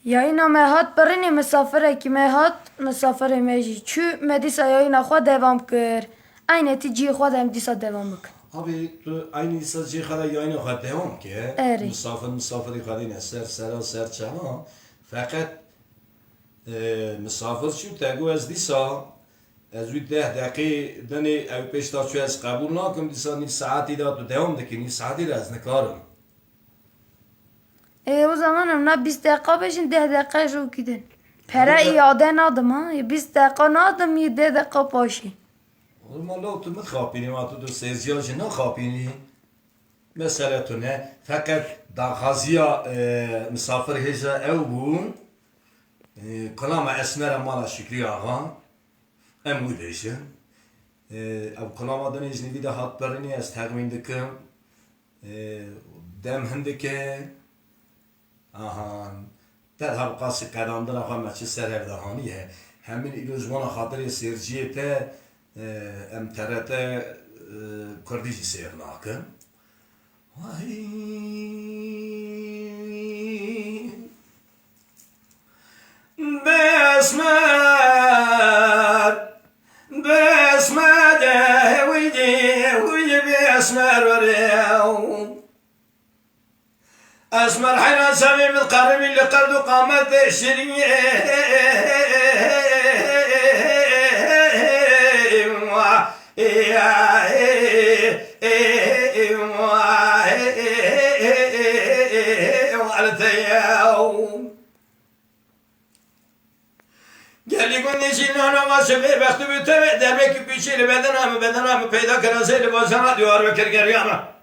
Yayına mehat birini misafire ki mehat misafire meji. Çü medisa yayına xwe devam kir. Aynı cî xwe dem dîsa devam bikin. Abi tu aynı sadece kadar yayına kadar devam ki. Eri. Misafiri kadar ne ser çama. Fakat misafir şu tegu az disa az ويد ده دقي دني او بيشتا شو از قبول ناكم ديسا نيف ساعتي دا تو devam دكي نيف ساعتي دا از نكارم. O zaman ona 20 dakika beşin 10 dakika şu gidin. Pera iade nadım ha. 20 dakika nadım 7 dakika paşi. والله لو تو متخابيني ما تو سيزيال جنا خابيني مسألة نه فقط داخازيا مسافر هجا او بون كلام اسمر مالا شكري آغا امو ديشه او كلام آدن اجنبي ده هات برني از تقوين دكم دم هندكه آهان در هر قاسی قداندن آخوان مچه سر هفدهانیه همین ایلوزمان خاطر سرجیه ته ام ترت کردیجی سیر ناکن وای بسمر بسمر ویدی ویدی بسمر وریو أسمر حين سمي من قرب اللي قرد قامت الشريعة قال لي قلني شيلنا أنا ما شبه بخت بتوي دربك بيشيل بدنا پیدا كراسي لباسنا ديوار بكر قريامه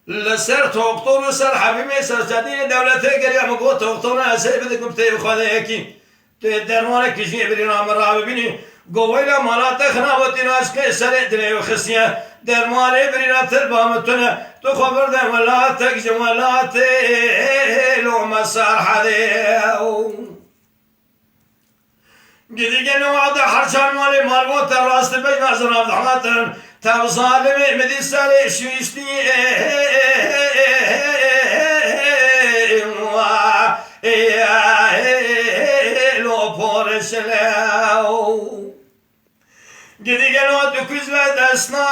لسر توقتون و سر حبیمی سر جدید دولته گریا مگو توقتون اثر بده گفته خدا یکی تو درمان کشی بری نام را ببینی گویلا مالات خنابتی ناش که سر دلی و خسیه درمان بری ناتر بامتونه تو خبر ده مالاتک جمالات لو مسار حدیو گیدی نوعد حرشان مالی مالبوت راست بی نظر عبدالحمدن تاب ظالمی مدی سالی شویشتی لو پورش لیو گیدی گلو دکوز و دستنا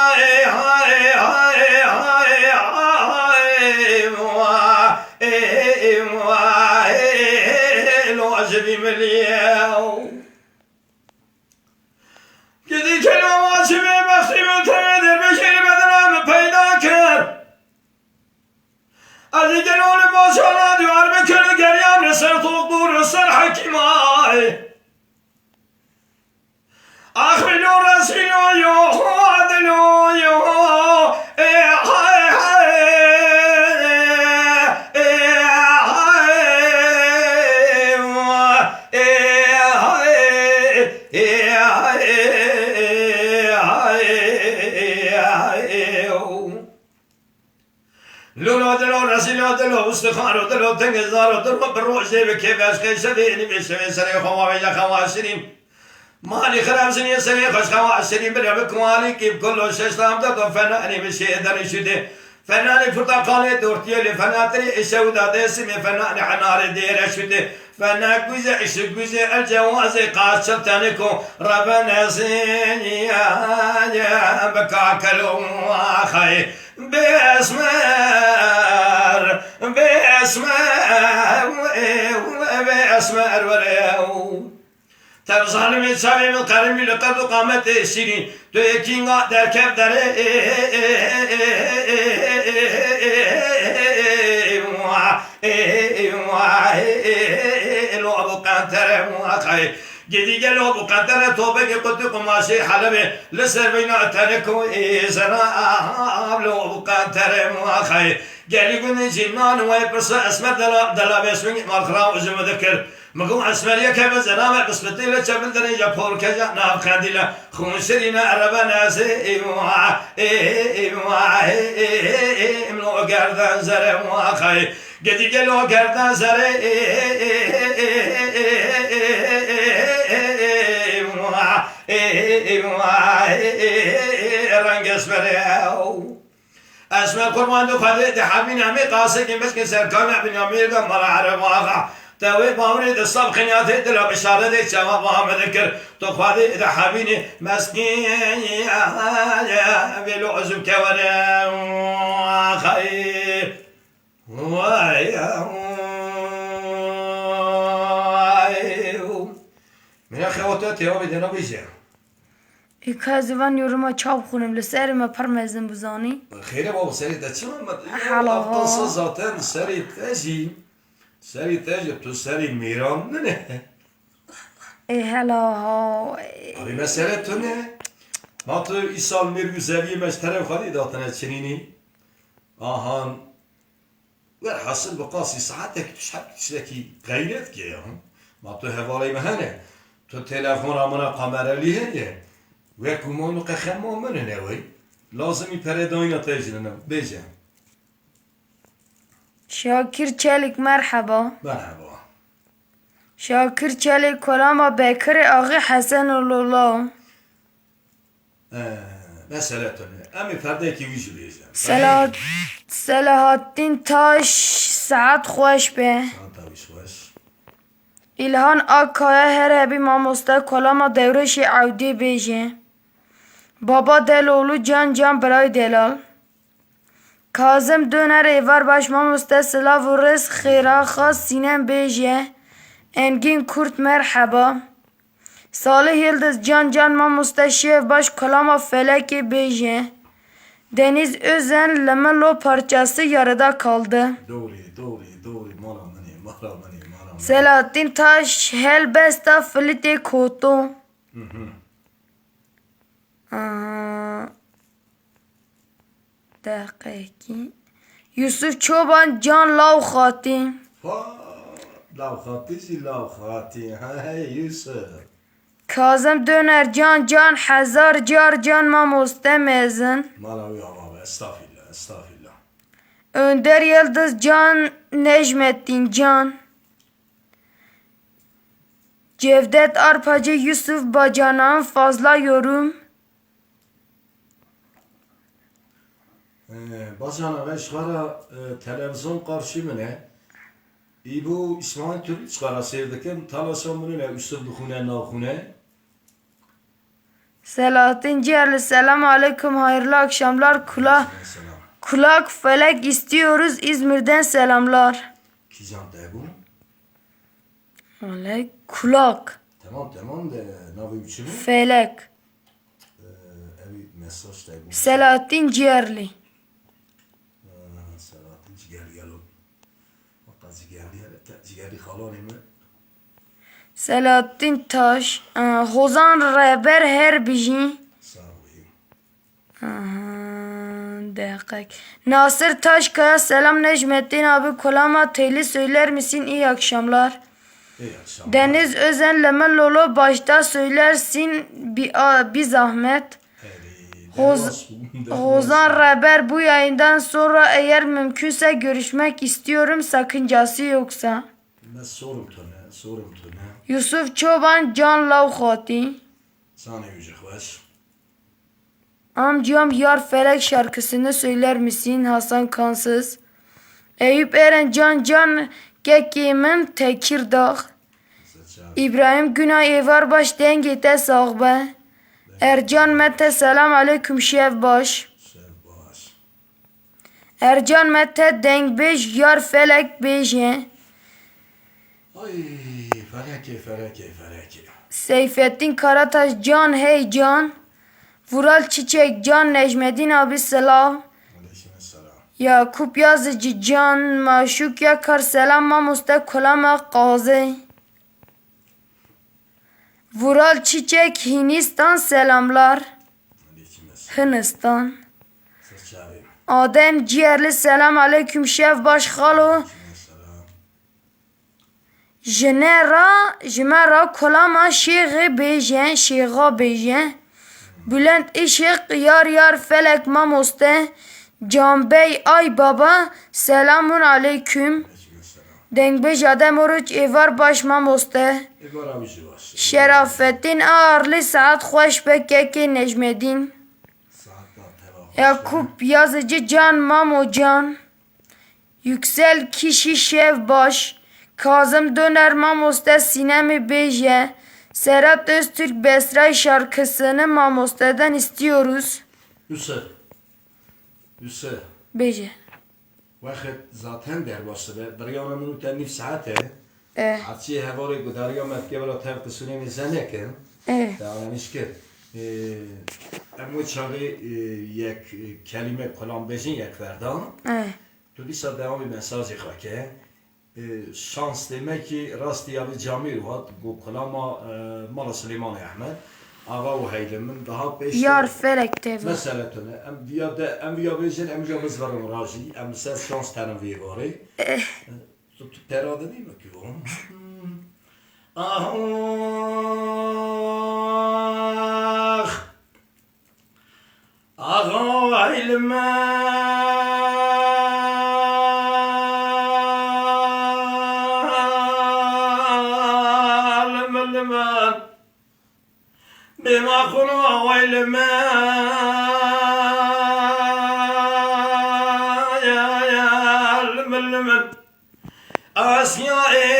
لو عجبی ملیو گیدی کنو واجبی بختی ملتمدر بشیری بدنم پیدا کرد از این گلول باشانا دیوار بکرد گریم رسر توقدور رسر حکیمای اخبرو رسیلو یو عدلو یو لولو دلو رسیلو دلو استخارو دلو تنگزدارو دلو بروشی بکی بشکی شدینی بشوی سری خوابیجا خواشریم مالی خراب سنی سری خوش خواشریم بریا بکمالی کیب کلو ششتام دادو فنانی بشی دنی شده فنانی فرطاقالی دورتیلی فناتری اشو داده سمی فنانی حنار دیر شده فناك جوزة عش جوزة الجواز قاشر تانكو ربنا زيني يا بكاكلو أخي بأسمر وليو تبصالي سامي من قرمي لقد قامت السنين تو يكينغا دركب دري لو ابو قنطره موخي جدي قالوا ابو قنطره توبه قلت قماشي حلبه لسر بينا تنكو زنا لو ابو قنطره موخي قال يقول جنان وي بس اسمر دلا بسمي مالخرا وزم ذكر مقوم اسمريه كيف زرامه بس بديله شبل دري جابور كجا ناب خنديله خونسرينا عربنا زي ملو قردان زر موخي قدي قالوا قردان زر رنگ اسمره اسمه قربان دو خاله ده حبین همه قاسه که بس که سرکان ابن امیر ده مرا عرب آقا توي بامري الصب خنياتي دل بشارة دي شما بام ذكر تخوادي إذا حبيني مسكين بلو عزب كورا خير من أخواتي يا بدنا بيجي İkazıvan yoruma çap khunum li ser me parmezin buzani. خير بابا سري دتشما حلو. أفضل zaten سري تاجي تو سري ميران نه Hela ha. Abi mesele tu ne? Matı İsal mir güzelliği meşterem khadi datına çenini. Ahan ve hasıl baqasi saatek tuşhak tişleki gayret ki ya. Matı hevalay mehane. Tu telefon amına kamerali heye. Ve kumonu qekhemo men ne vay. Lazım peredayna tecrüne beje. Şakir Çelik merhaba. Merhaba. Şakir Çelik kolama Bekir Ağı Hasanullah. Mesele tu ne? Emi ferdeki yüzüleyeceğim. Selahattin Taş saat hoş be. Tabii hoş. İlhan Akkaya her ebi mamosta kolama devreşi avdi beje. Baba Deloğlu can Bray Delal. Kazım Döner Evar Baş mamosta Slav Rız Khira Khas Sinem beje. Engin Kurt merhaba. Salih Yıldız can mamosta Şev Baş kolama Feleki beje. Deniz Özen Lemelo parçası yarıda kaldı. Doğru. Mala mani. Selahattin Taş Helbesta Filite Koto. Dakiki. Yusuf Çoban Can Lavkhati. Lavkhati. Hey Yusuf. Kazım Döner can Hazar can Mamoste Mezin. Malawi ama estağfirullah. Önder Yıldız Can Necmettin Can. Cevdet Arpacı Yusuf Bacanan fazla yorum. Bacana ve çıkara televizyon karşı mı ne? İbu İsmail Türk çıkara sevdikken talaşan mı ne? Üstüldüküne nakune. Selahattin Ciğerli selamun aleyküm hayırlı akşamlar kulak felek istiyoruz İzmir'den selamlar. Kizan de bu. Kulak Tamam de navi üçünü. felek Evi mesaj de bu. Selahattin Ciğerli. Selahattin Ciğerli. Hatta Ciğerli halon mi? Selahattin Taş Hozan Reber her bijin. Sağ olayım. Dakik. Nasır Taşkaya selam Necmettin abi kolama teli söyler misin iyi akşamlar. İyi akşamlar. Deniz Özen Lemel Lolo başta söylersin bir zahmet. Hozan Reber bu yayından sonra eğer mümkünse görüşmek istiyorum sakıncası yoksa. Ne sorum tu ne? Yusuf Çoban Can Lavkhati. Sana yüce hoş. Amcam Yar Felek şarkısını söyler misin Hasan Kansız? Eyüp Eren Can Kekimin Tekirdağ. İbrahim Günay Evarbaş Dengete Sağbe. Ercan Mete selam aleyküm Şevbaş. Ercan Mete Dengbej Yar Felek Beje. Ay feleke. Seyfettin Karataş Can Hey Can. Vural Çiçek Can Necmettin abi selam. Aleykümselam. Yakup Yazıcı Can Maşuk Yakar selam Mamusta Kolama Qazi. Vural Çiçek Hindistan selamlar. Aleykümselam. Hindistan. Seçarim. Adem Ciğerli selam aleyküm şef başkalo. Aleykümselam. Jemera kolama şiği bejen. Bülent Işık yar felek mamoste. Can Bey ay baba selamun aleyküm. Aleykümselam. Dengbej Adem Oruç Evar baş mamoste. Evar abici var. Şerafettin Ağırlı saat hoş bekeki Necmettin. Yakup Yazıcı Can Mamo Can. Yüksel Kişi Şevbaş. Kazım Döner Mamoste Sinemi Beje. Serhat Öztürk Besray şarkısını Mamoste'den istiyoruz. Yusuf. Beje. وقت zaten derbası ve بريانا منو تنif saate. Hatçı hevari gudariya metke bera tev kısuni mizane ki. Davranış ki. Emu çağı yek kelime kolam bejin yek verdan. Tu disa devam bir mesaj yıkake. Şans demek ki rastı ya bir cami ruhat. Bu kolama Mala Süleyman Ahmet. Ağa o heylemin daha beş. Yar felek teva. Mesela tane em via bejin em via bizvarım raji. Em ses şans tanım vi vari. Tu terada değil mi ki o? Ah ah ilman bima khulu ilman أسيائي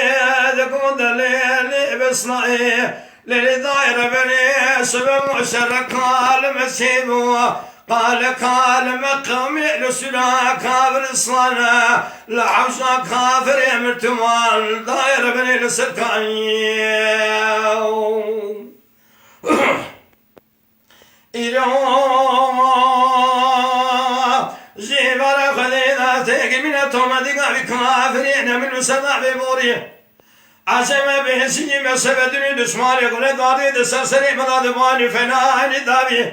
ذكون دليلي بصنعي للدائر بني سبب مشرك قال مسيبو قال مقامي لسلا كافر الصلاة لحوشا كافر يمرتوال دائر بني لسكاني جيبار خذينا تيجي من تومدي قابي كافرين من سبع بوري عزم به سيجي مسبدني دشمار يقول قاضي دسرسري بلاد باني فناني دابي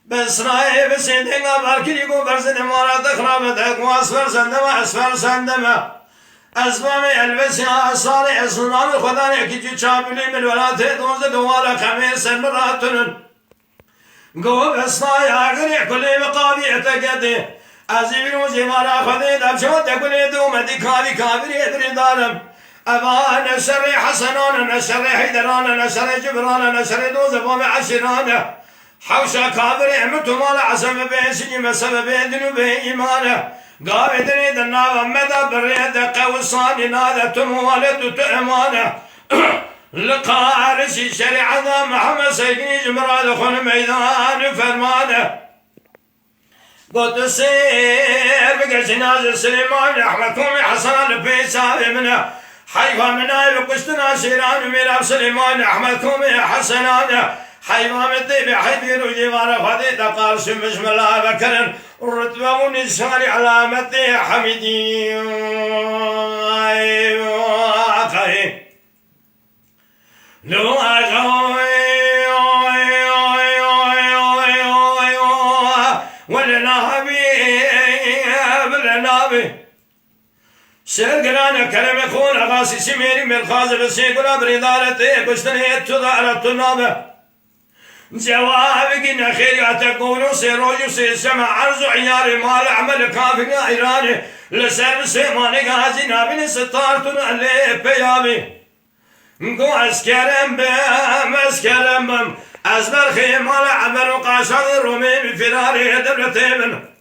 بس راي بسيدين باركي يقول برزن مارا تخرابتك واسفر سندما اسفر سندما اسمامي البسي اصاري اسلام خدا يكي چابلي من ولاتي دوز دوارا خميس مراتن قوم اسنايا غري كل مقابي اعتقدي ازيبين وزمارا خذي دبشوت كل دوم ديكاري كابري ادري دارم ابا نشر حسنان نشر حيدران نشر جبران نشر دوز بوم عشران حوشا كابري امتمال عزم بيسني مسبب دنو بايمانه قابدني دنا ومدى بريد قوصاني نادى تموالد تأمانه لقارش شريعة محمد سيدي جمرال خل ميدان فرمانه قد سير بقى جناز سليمان أحمد كومي حسن البيساوي منه حيفا مناي بقشتنا شيران وميراب سليمان أحمد كومي حسنان حيفا مدي بحيبير وجيوان خدي تقال شمش ملا بكرن رتبة ونشاني على مدي حميدي لو سرقنا كلام يكون غاسي سميري من الخازب السيقنا بريدارتي قشتني تضارت النابة جوابك إن خير تقولوا سيروجو سيسمع عرض عياري مال عمل كافي إيراني لسر سيماني غازي نابني ستارتنا اللي بيامي نكو اسكرم بم ازبر خيمال عمل وقاشان الرومي بفراري دولتي من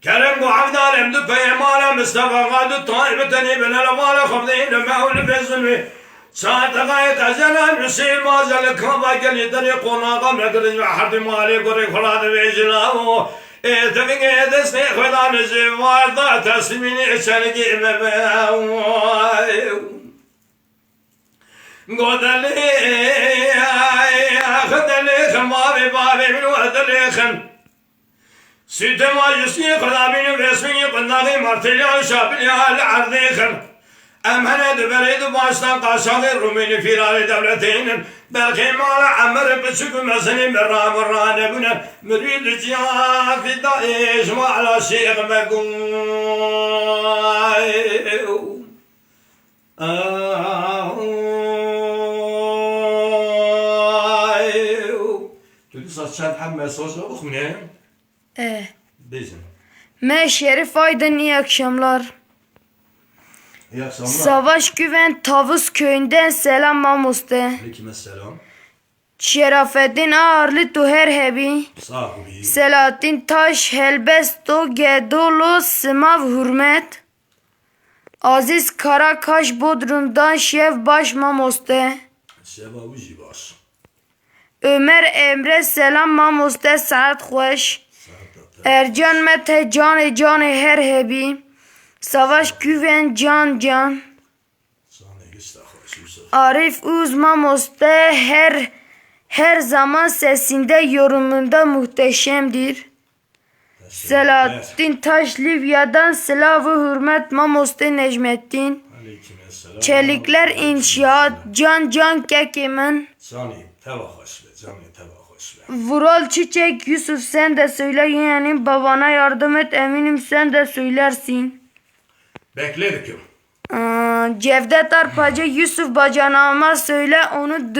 كرم قو عبدال امدو بيمالا مصطفى غادو طائبة تني بن الامال خفضين لما هو لبزنوي ساعت غاية أجلان نسيل مازل كما قلي طريقنا غم نقرج بحرد مالي قري خلاد بيجلاو تبقى دسني خدا نزي وارضا تسلميني شرقي مباو قدلي خدلي خمابي بابي من ودلي خن سيد ما يسني خدامين رسمي قناغي مرتليا شابليا العرضي خن أمهنا دبريد باشتان قاشاغي روميني فيرالي دولتين بلقي مالا عمر بسوق مسني مران بنا مريد جيان في دايش ما على شيخ مقوم Saçan hem mesajla oku ne? Bizim. Me Şerif Aydın iyi akşamlar. İyi akşamlar. Savaş Güven Tavus köyünden selam Mamuste. Aleykümselam. Şerafettin Ağarlı Tuher Hebi. Sağ ol. Selahattin Taş Helbesto Gedolo Sımav Hürmet. Aziz Karakaş Bodrum'dan Şev Baş Mamoste. Sebavici baş. Ömer Emre Selam Mamoste Saat Xoş. Ercan Mete Can Can Her Hebi. Savaş Güven Can Can. Sana gista hoş Yusuf. Arif Uz Mamoste her zaman sesinde yorumunda muhteşemdir. Selahattin Taş Libya'dan selavı hürmet Mamoste Necmettin. Aleykümselam. Çelikler İnşaat Can Can Kekemen. Sani teva hoş be. Sani teva hoş be. Vural Çiçek Yusuf sen de söyle yeğenim babana yardım et eminim sen de söylersin. Bekledik. Cevdet Arpacı Yusuf bacanağıma söyle onu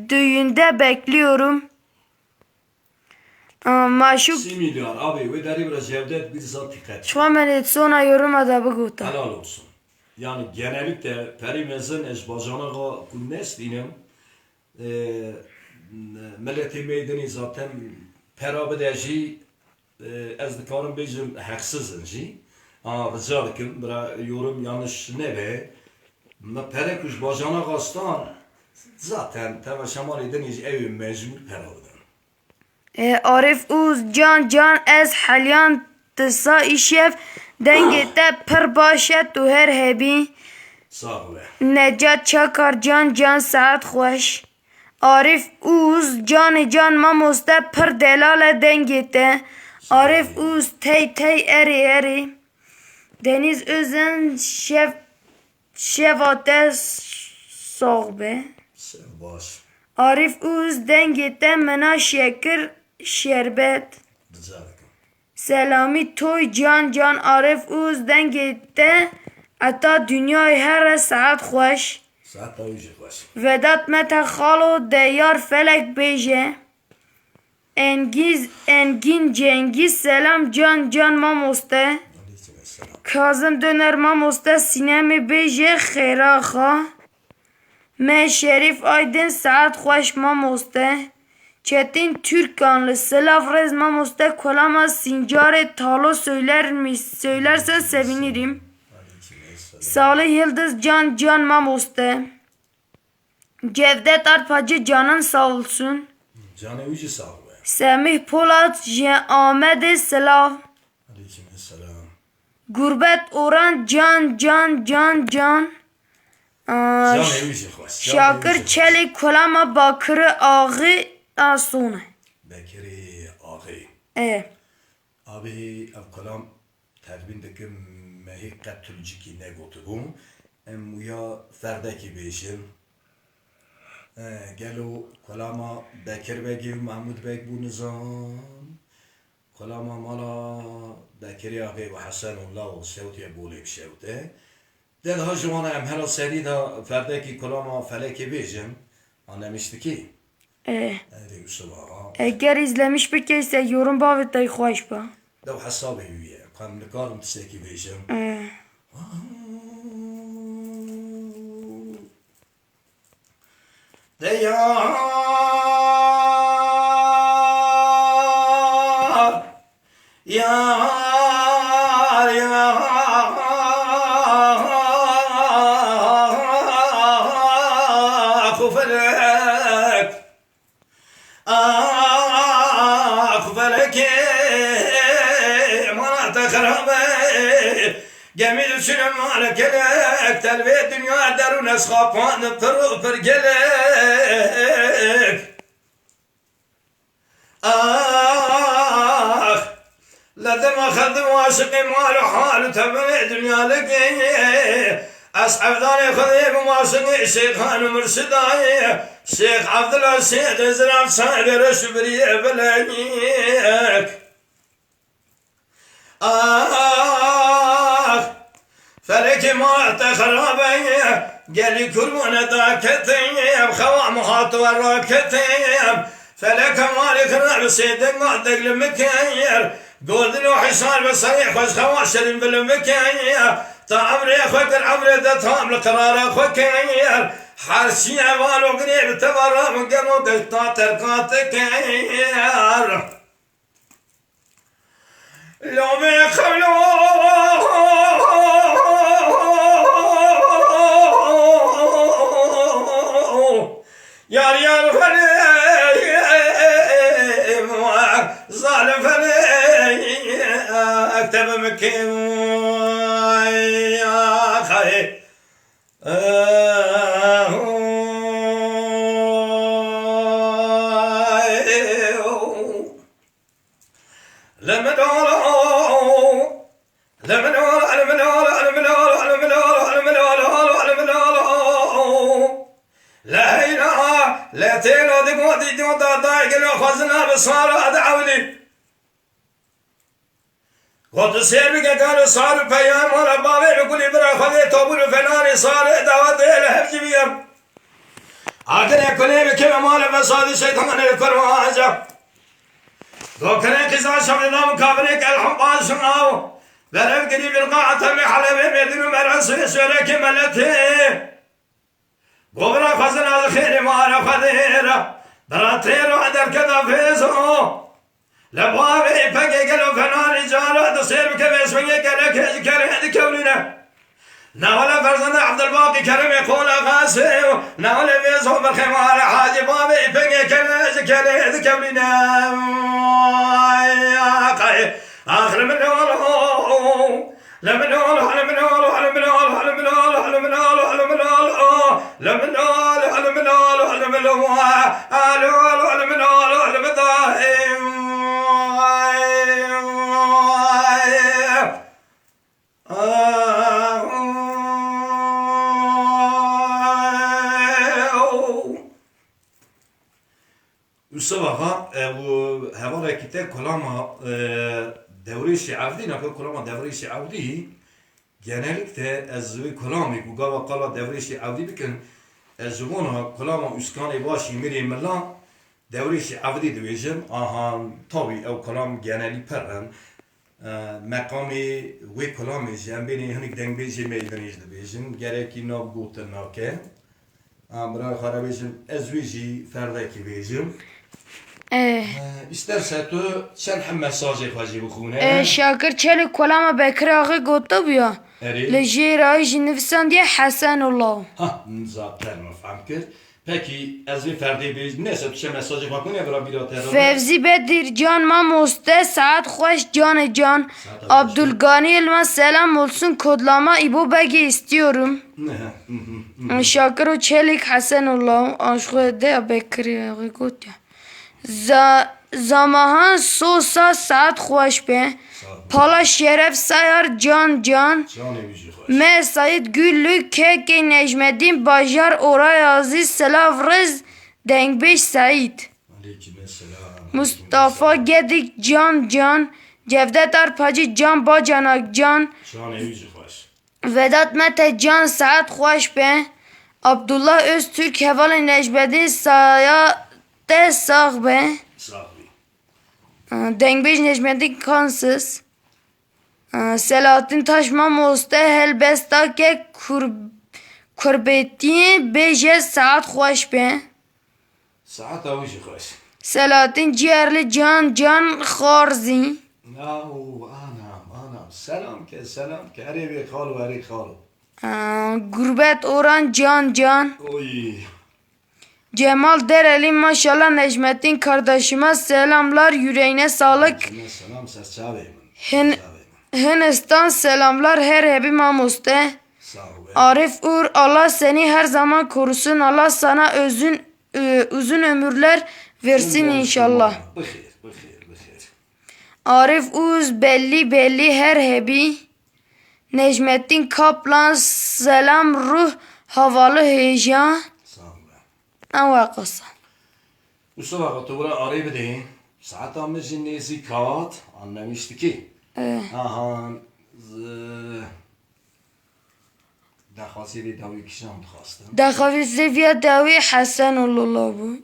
düğünde bekliyorum. Maşuk 3 milyar abi ve deri biraz Cevdet bir zat dikkat. Şuamelet sonra yorum adabı kuta. Helal olsun. Yani genellikle perimizin ezbacana kunnes dinem. Milleti meydani zaten perabedeci ez dikarım bizim haksızın ji. Rica dikim bira yorum yanlış ne be. Perekuş bacana gastan zaten teva şamal ediniz evim mecbur perabeden. Arif Uz Can ez halyan tısa işev dengete per başet tu her hebi. Sağ ol. Necat Çakar Can Saat Xoş. Arif Uz Can Mamoste per delale dengete. Arif Uz tey eri. Deniz Özen Şevate Soğbe. Sen baş. Arif Uz dengete mena şekir şerbet. Rica dikim. Selami Toy Can Arif Uz dengete ata dünyayı her saat xoş. Saat da uyacak baş. Vedat Mete Khalo Deyar Felek Beje. Engin Cengiz Selam Can Mamoste. Aleykümselam. Kazım Döner Mamoste Sinemi Beje Kheraha. Me Şerif Aydın Saat Xoş Mamoste. Çetin Türkanlı Sılav Rez Mamoste Kolama Sincar Talo söylersen sevinirim. Aleykümselam. Salih Yıldız Can Mamoste. Cevdet Arpacı canın sağ olsun. Canı ucu sağ ol. Semih Polat Ahmet Sılav. Aleykümselam. Gurbet Orhan Can. Canı ucu hoş. Şakir Çelik Kolama Bakırı Ağı Asune. Bekiri ağay. Abi ev kalam terbindeki mehik katülciki ne gotu bu. Em uya ferdeki beşim. Gelo kalama Bekir Begi Mahmud Beg bu nizam. Kalama mala Bekiri ağay ve Hasanullah ve Şevti Bulib Şevti. Del hacıvana em hela seri da ferdeki kalama feleki beşim. Anlamıştı ki. Hadi Yusuf ağa. Eğer izlemiş bir kez yorum bavet hoş ba. لو حسابي وياه كان نقارن تساكي بيجم Gemil üçünüm var kelek Telve dünya derun eskapanıp tırıpır gelek Ledem akıldım aşıkım malu halu tebme dünyalık Ashabdan ekudeyim maşını Şeyhan Mürşidayı Şeyh Abdülaziz Ezram sahibi Reşübriye belek Feleki muhatte harabe Geli kurbanı da keteyim Hava muhatı ve raketeyim Feleke malik rabi seydin Gaddegli mekeyir Goldin o hisar ve sayı Hoş hava şerin bilim mekeyir Ta amri ekvekir amri de tamlı karara ekvekeyir Her şiye var o gri tevarram Geno gışta terkatı keyir لو بيخلو يار فني ظالم فني اكتب مكين يا خي لمن لا هينا لا تيلو دي مودي دي ودا داي قالوا خزنا بصار دعولي قد سير بك قالوا صار بيام ولا بابي بقول برا خذي توبر فنان صار دعوت الحبج بيام عقل كل بكم مال بصاد شيطان الكرواجه لو كان كذا شغلنا مكابرك الحبان سناو غرب قريب القاعة محلب مدن مرس سورك ملته غبرا خزنا الخير ما رفدير براتير وعدر كذا فيزو لبوابي فقي قلو فنان جارة تصير بكبس ويقى لك كره كوننا ناولا فرزنا عبد الباقي كرم يقول غاسي ناولا بيزو بالخمار حاج بابي فقي كبس كره كوننا آخر من أولو لمن أولو لمن أولو لمن أولو لمن أولو لمن أولو لمن أولو لمن أولو لمن أولو لمن أولو لمن أولو لمن Mustafa bu hava kitabı kullanma devri şiavdi ne kadar kullanma devri şiavdi genellikle ezvi kullanmak bu gava kala devri şiavdi bikin ezvona kullanma üskani başı miri milla devri şiavdi diyeceğim aha tabi ev kullan geneli peren makami ve kullanma jambeni hani dengbeji meydaniz diyeceğim gerekli nabutun nake amra harabejim ezviji ferdaki diyeceğim İsterse tu sen hem mesajı fazla bukune. Şakir çelik kolama bekirağı gotu biya. Lejira jinifsan diye Hasanullah. Ha, zaten mefhum kır. Peki ezvi ferdi biz neyse tu sen mesajı bakune bira bira terör. Fevzi Bedir Can Mamoste Saat Hoş Can Can Abdülgani Elmas selam olsun kodlama İbo Begi istiyorum. Şakir o çelik Hasanullah aşkı de bekirağı gotu. Zamahan sosa saat خوش به پالا شرف سیار جان جان me Said Güllü Keke Necmettin Bajar Oray Aziz Selav Rız Dengbeş Said Mustafa Gedik Can Can Cevdet Arpacı Can Bacanak Can Vedat Mete Can Saat Hoş be Abdullah Öztürk Heval Necmettin Saya de sağ be. Dengbej Necmettin Kansız. Selahattin Taşman Moste Helbesta ke kurbeti beje saat hoş be. Saat avucu hoş. Selahattin Ciğerli Can Can Kharzi. Anam. Selam ke. Erevi khalu eri khalu. Gurbet Orhan Can Can. Oy. Cemal Dereli maşallah Necmettin kardeşime selamlar yüreğine sağlık. Selam ses çağırayım. Hindistan selamlar her hebi mamuste. Arif Uğur Allah seni her zaman korusun. Allah sana uzun ömürler versin inşallah. Bıkhir. Arif Uz belli her hebi. Necmettin Kaplan selam ruh havalı heyecan. Avakasa. Mustafa Katubra arayıp deyin. Saat amacı ne zikat anlamıştı ki. Aha. Dakhasi davi kişam khastım. Dakhasi davi Hasanullah bu.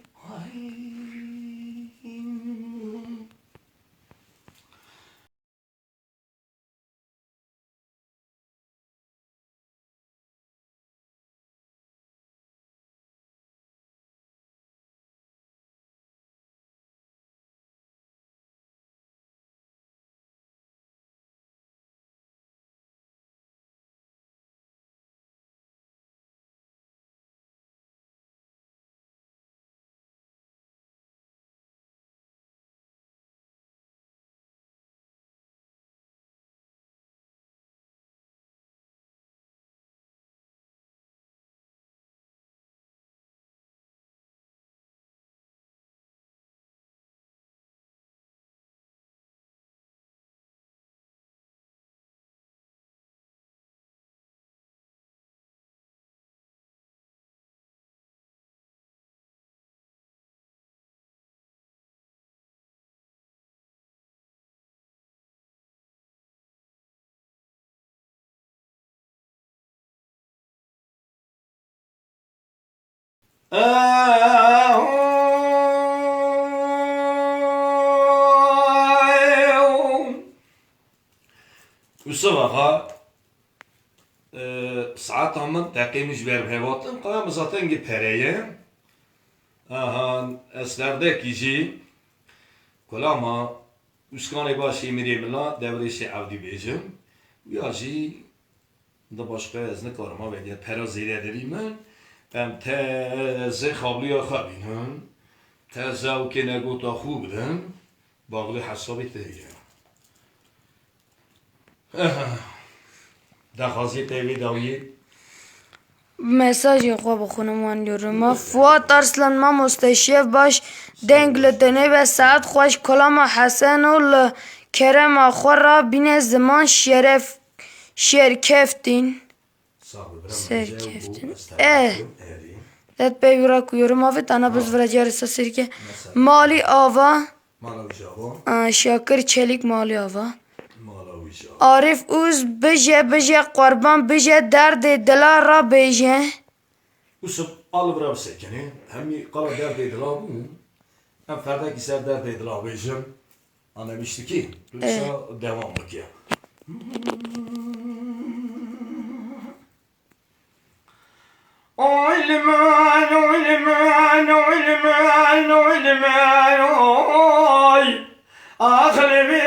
وسبقا ساعات هم تقیمش بر هواتن قام zaten ki pereye aha eslerde kişi kolama üskane başı mirimla devresi avdi bejim yaji da başka ezne karma ve diye pera zire derime ben teze xabliya xabinun teze o ki negota خوبدن باقی حسابی تهیه دخوازی تیوی داویی Mesajı kwa bخونم وان diyorum. Fuat Arslan ma mustashef baş dengl tene ve saat خوش kolama Hasan ol Kerem akhora bine zaman şerkeftin. Serkeftin. Det beyura kuyurum avet ana biz vracarisa sirke. Mali ava. Şakir çelik mali ava. Arif uz bije kurban bije derdi dila ra bije. Usub alıbıra bir sekeni. Hem kala derdeydi la bu. Hem ferdaki ser derdeydi la bejim. Anlamıştı ki. Lütfen devamlık ya. Oyliman, oyliman, oyliman, oyliman, oy. Aklı bir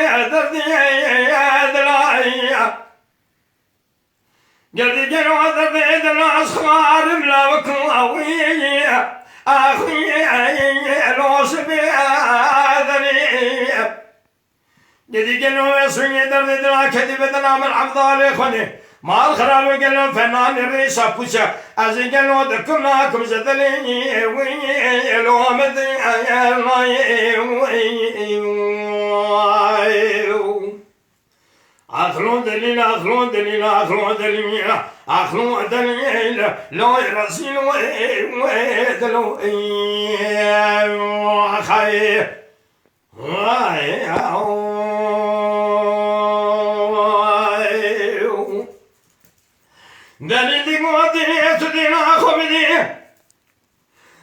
قد قالوا هذا بيد الأصغار ملاك قوية أخويا لوس بهذني قد قالوا يسوي درد دلا كذبتنا من عبد خوني ما الخراب قالوا فنان الريس أبوشا أزي قالوا ذكرناكم زدليني ويلو مدري أخلون دليل أخلون دليل أخلون دليل أخلون دليل لو يرسل ويدلو خير دليل مودي تدينا خبدي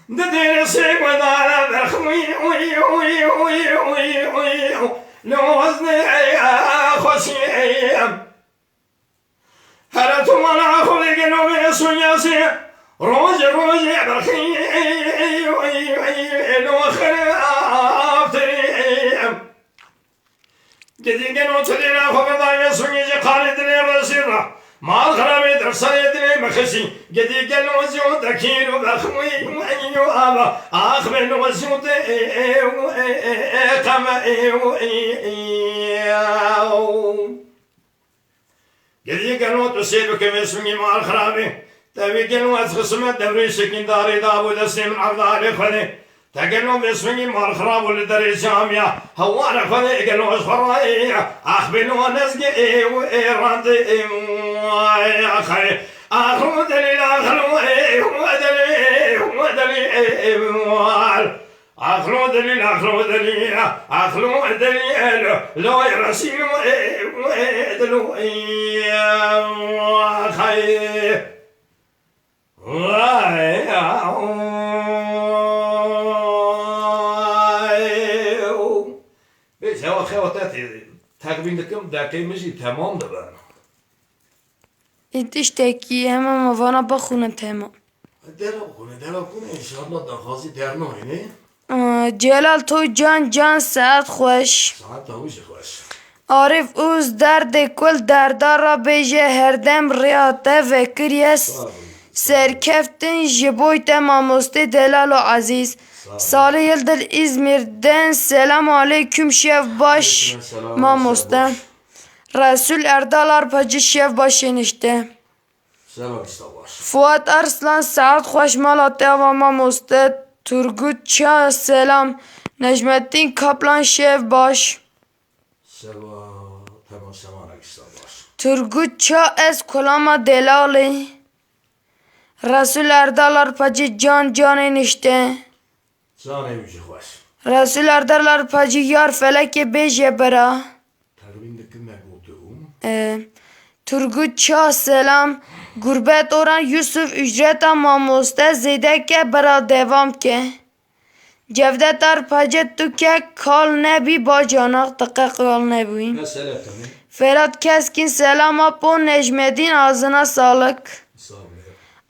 دليل سيق ودارا برخوي وي وي وي وي وي لو وزني خشيم هرتم على خلق نوم سنياسي روج برخي لو خرابتريم جدي كانوا تدينا خبضا يسوني خالد لي بصيرة ما الخرابي درسايدني مخشي جدي كانوا زيوت كيلو بخوي وأيو أبا أخبر وزيوت كما جدي كانوا تسيلو كما يسوني ما الخرابي تبي كانوا أتخصم الدوري سكين داري دابو دسي من عبدالي خلي تقلوا باسمي مال خراب ولدري جامية هوانا خذي قالوا اصفرائي اخبلوا نزقي وإيراندي يا خي اخلو دليل اخلو اخلو دليل اخلو دليل اخلو دليل لو يرسل ويدلو يا خي هوا خواتاتي تقويمكم دقيمجي تمام دبن İtişteki hemen mavana bakuna tema. درا کنه انشاءالله دخوازی در ناینه Celal to can saat خوش. ساعت داوش خوش Arif uz derde kul derdara beje herdem riyate ve kiryes. Serkeftin jiboyte mamoste delal o aziz. Salih Yıldız İzmir'den selam aleyküm şefbaş mamoste. Resul Erdal Arpacı şefbaş enişte. Selam istabaş Fuat Arslan Saat Xoş Malatya ve mamoste. Turgut Çağ selam. Necmettin Kaplan şefbaş. Selam tamam semanak istabaş Turgut Çağ ez kolama delali. Resul Erdal Arpacı can enişte. Sana evci خوش Resul Erdal Arpacı yar feleke beje bera. تقویمکم نگوتم Turgut Çağ selam. گربت اوران یوسف اجرت ماموسته زیده که برا دوام که جفده تر پجت تو که کال نبی با جاناق دقیق کال نبوین Mesele tabii. فراد کسکین سلام اپو نجمدین آزنا سالک Sağ ol.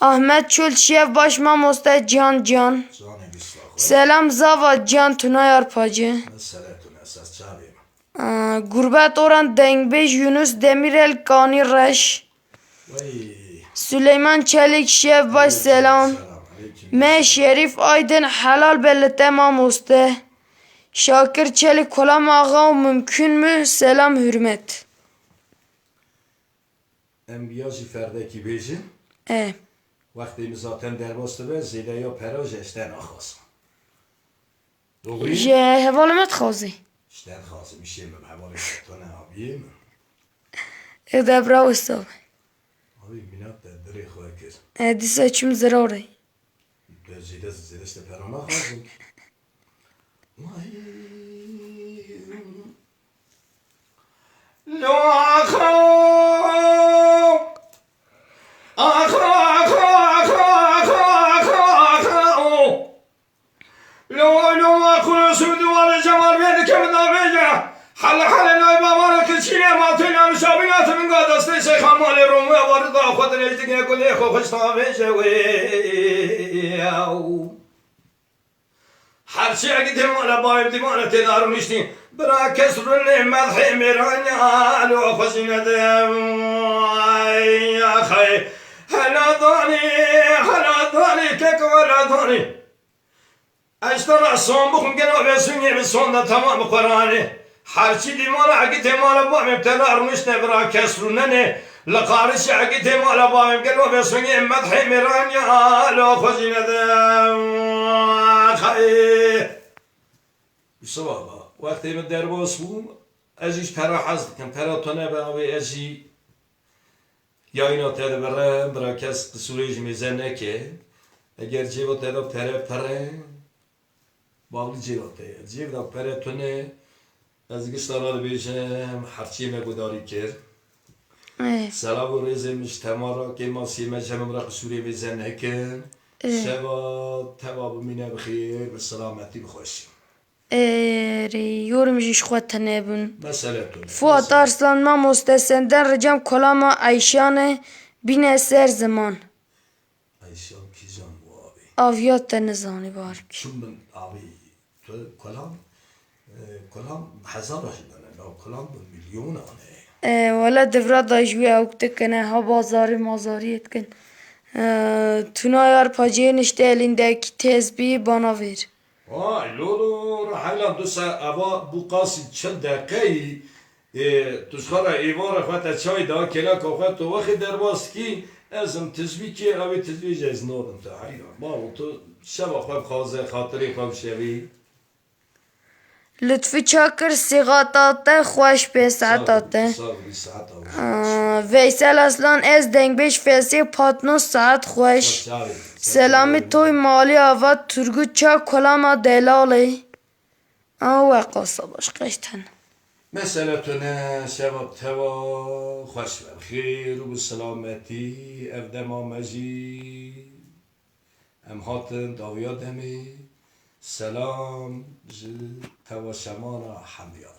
احمد چول شیف باش ماموسته جان جان Canı bir sağ ol. سلام زاوا جان تونایار پاجه Mesele tabii. Esas çağırayım. گربت اوران دنگ بیش یونس دمیرل کانی رش Vay. سلیمان چلیک شیف باش سلام Aleyküm. من شریف آیدن حلال بلته ماموسته شاکر çelik kolam ağa mümkün mü? Selam hürmet. Enbiya-ı Ferdeki bejin. Vaktimiz zaten derbastı ve zileya peraj eşten ahas. Doğru mu? Je hevalmet khazi. İşten khasım işe mi? Havalı şektane abiye mi? Ede bravo stav. Abi minat da diri khoy kir. Disa çim zararı. Zile işte perama khasım. Vay. Lo akham. Akham. لو أكون سود ولا جمال بيدك من نابجة حل نايبة وانا كشيلة ما تنا مشابهات من قاد أصلي شيخ مال الرومية ورد أخذ رجلك يقول لي خو خش نابجة هر شيء قد ما بايب دي ما تدار مشتي برا كسر المدح ميرانيا لو خشنا دم يا خي هلا ضاني كيك ولا ضاني اشترى الصوم بكم قالوا بسني بالصوم ده تمام قراني حرشي دي مالا عقيت مالا بام ابتلا رمشنا برا كسرنني لقارش عقيت مالا بام قالوا بسني مدحي ميرانيا لو خزينة خير بصبا وقت من درباس بوم ازيش ترى حزد كم ترى تنبا او ازي yayına tedbire bırakes süreci mizene ki eğer civat edip terep pere bağlı civat e civat pere tune az giştalar bişem harçi me gudari kir selam و رزمش تمارا که ما سیمه جمع را سوری مizene ki شبا تواب مینه بخیر به سلامتی بخوشی yorumcuş xwatanebun. Mesele tune Fuat Arslan mamoste senden ricam kolama Ayşane bine ser zaman. Ayşan kizan bu abi Avyat da nizani var ki. شو من أبي كلام هزار هشدنا لو كلام بالمليون أنا ولا devra da jwe avktekene ha bazarı mazari etken. Tunayar pacen işte elindeki tezbihi bana ver. vay lolo rahayla دوسا أبا بو قاسي چند دقيقي تشخرا إيوارا خواتا چاي دا كلا كوخا تو وخي درباس كي أزم تزبي كي أبي تزبي جايز نورم تا حيرا باو تو شبا خواب خازه خاطري خواب شوي Lütfü Çakır sigatate xoş pesatate. صار ساعات Veysel Aslan ez dengbeş fesi patnos saat xoş. Selami toy mali avat Turgut Çak kolama delali. Ve qasa başqa işten. مسألتنا شباب توا خوش بالخير وبالسلامتي أبدا مجي أم هاتن داويا دمي سلام توا شمارا حميار